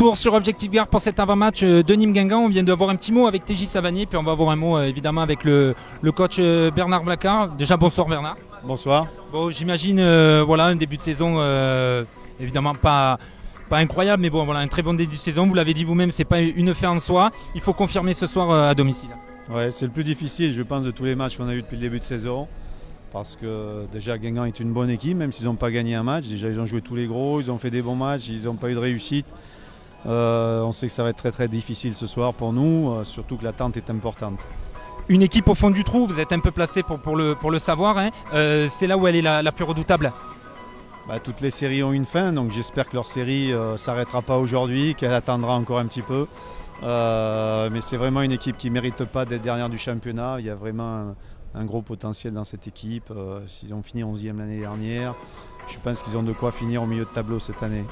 retour sur Objectif Gare pour cet avant-match de Nîmes-Guingamp. On vient d'avoir un petit mot avec TJ Savanier, puis on va avoir un mot évidemment avec le coach Bernard Blacard. Déjà bonsoir Bernard. Bonsoir. Bon, j'imagine voilà un début de saison évidemment pas incroyable, mais bon voilà un très bon début de saison. Vous l'avez dit vous-même, c'est pas une fin en soi. Il faut confirmer ce soir à domicile. Ouais, c'est le plus difficile, je pense, de tous les matchs qu'on a eu depuis le début de saison. Parce que déjà Guingamp est une bonne équipe, même s'ils n'ont pas gagné un match. Déjà ils ont joué tous les gros, ils ont fait des bons matchs, ils n'ont pas eu de réussite. On sait que ça va être très très difficile ce soir pour nous, surtout que l'attente est importante. Une équipe au fond du trou, vous êtes un peu placé pour le savoir. Hein. C'est là où elle est la plus redoutable. Toutes les séries ont une fin, donc j'espère que leur série ne s'arrêtera pas aujourd'hui, qu'elle attendra encore un petit peu. Mais c'est vraiment une équipe qui ne mérite pas d'être dernière du championnat. Il y a vraiment un gros potentiel dans cette équipe. S'ils ont fini 11e l'année dernière, je pense qu'ils ont de quoi finir au milieu de tableau cette année.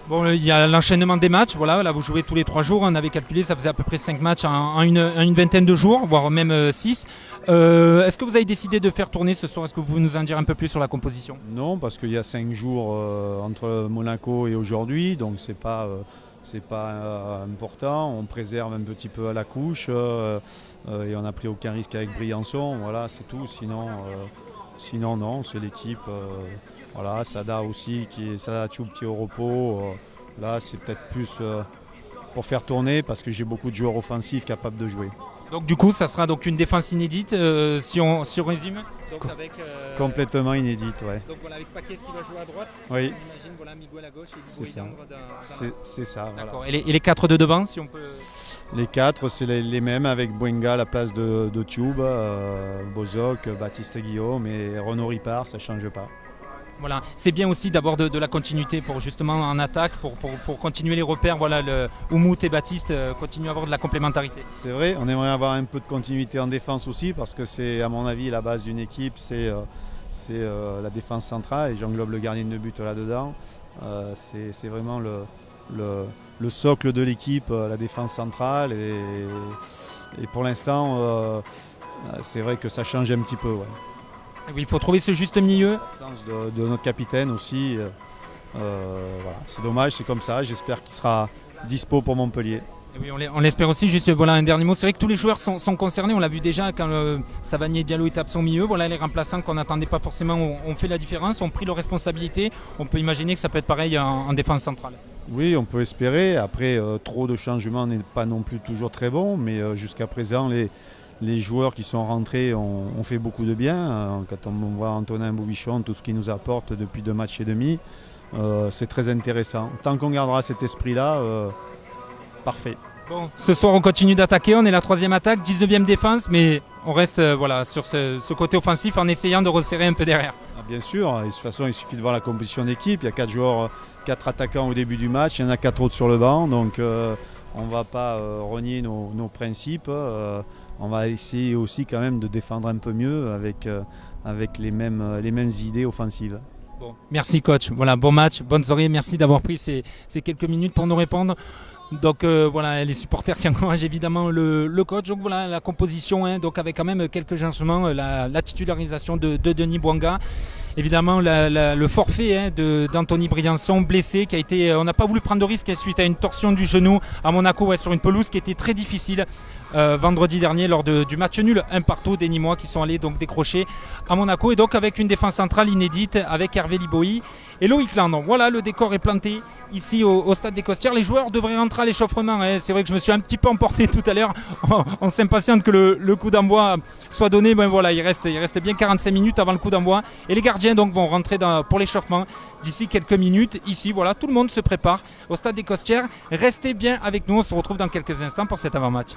Bon, il y a l'enchaînement des matchs. Voilà, là vous jouez tous les 3 jours. On avait calculé, ça faisait à peu près 5 matchs en une vingtaine de jours, voire même 6. Est-ce que vous avez décidé de faire tourner ce soir? Est-ce que vous pouvez nous en dire un peu plus sur la composition? Non, parce qu'il y a 5 jours entre Monaco et aujourd'hui, donc c'est pas important. On préserve un petit peu à la couche et on n'a pris aucun risque avec Briançon. Voilà, c'est tout. Sinon non, c'est l'équipe. Voilà, Sada aussi, Sada Thioub qui est au repos. Là, c'est peut-être plus pour faire tourner parce que j'ai beaucoup de joueurs offensifs capables de jouer. Donc du coup, ça sera donc une défense inédite si on résume. Donc avec, complètement inédite, ouais. Donc voilà, avec Paquet qui va jouer à droite. Oui. On imagine voilà Miguel à gauche et c'est ça. C'est ça. D'accord. Voilà. Et les 4 de devant, si on peut. Les 4, c'est les mêmes avec Bouenga à la place de Thioub, Bozok, Baptiste Guillaume et Renaud Ripard, ça ne change pas. Voilà, c'est bien aussi d'avoir de la continuité pour justement en attaque, pour continuer les repères. Voilà, Oumout et Baptiste continuent à avoir de la complémentarité. C'est vrai, on aimerait avoir un peu de continuité en défense aussi parce que c'est à mon avis la base d'une équipe, c'est la défense centrale et j'englobe le gardien de but là-dedans. C'est vraiment le socle de l'équipe, la défense centrale et pour l'instant c'est vrai que ça change un petit peu. Ouais. Oui, il faut trouver ce juste milieu. L'absence de notre capitaine aussi, voilà. C'est dommage, c'est comme ça. J'espère qu'il sera dispo pour Montpellier. Et oui, on l'espère aussi. Juste voilà un dernier mot. C'est vrai que tous les joueurs sont concernés. On l'a vu déjà quand Savanier Diallo est absent au milieu. Voilà, les remplaçants qu'on n'attendait pas forcément ont fait la différence, ont pris leurs responsabilités. On peut imaginer que ça peut être pareil en défense centrale. Oui, on peut espérer. Après, trop de changements n'est pas non plus toujours très bon, mais jusqu'à présent, les joueurs qui sont rentrés ont fait beaucoup de bien. Quand on voit Antonin Boubichon, tout ce qu'il nous apporte depuis 2 matchs et demi, c'est très intéressant. Tant qu'on gardera cet esprit-là, parfait. Bon, ce soir on continue d'attaquer, on est la 3e attaque, 19e défense, mais on reste voilà, sur ce côté offensif en essayant de resserrer un peu derrière. Bien sûr, et de toute façon il suffit de voir la composition d'équipe. Il y a 4 joueurs, 4 attaquants au début du match, il y en a 4 autres sur le banc, donc on ne va pas renier nos principes. On va essayer aussi quand même de défendre un peu mieux avec les mêmes idées offensives. Bon, merci coach, voilà, bon match, bonne soirée, merci d'avoir pris ces quelques minutes pour nous répondre. Donc voilà, les supporters qui encouragent évidemment le coach. Donc voilà la composition, hein, donc avec quand même quelques changements, la titularisation de Denis Bouanga. Évidemment le forfait d'Anthony Briançon blessé qui a été, on n'a pas voulu prendre de risque suite à une torsion du genou à Monaco sur une pelouse qui était très difficile vendredi dernier lors du match nul 1-1 des Nîmois qui sont allés donc décrocher à Monaco et donc avec une défense centrale inédite avec Hervé Liboy et Loïc Landon. Voilà, le décor est planté ici au stade des Costières. Les joueurs devraient rentrer à l'échauffement. Hein. C'est vrai que je me suis un petit peu emporté tout à l'heure. On s'impatiente que le coup d'envoi soit donné. Ben voilà, il reste bien 45 minutes avant le coup d'envoi. Et les gardiens donc vont rentrer pour l'échauffement d'ici quelques minutes. Ici, voilà, tout le monde se prépare au stade des Costières. Restez bien avec nous. On se retrouve dans quelques instants pour cet avant-match.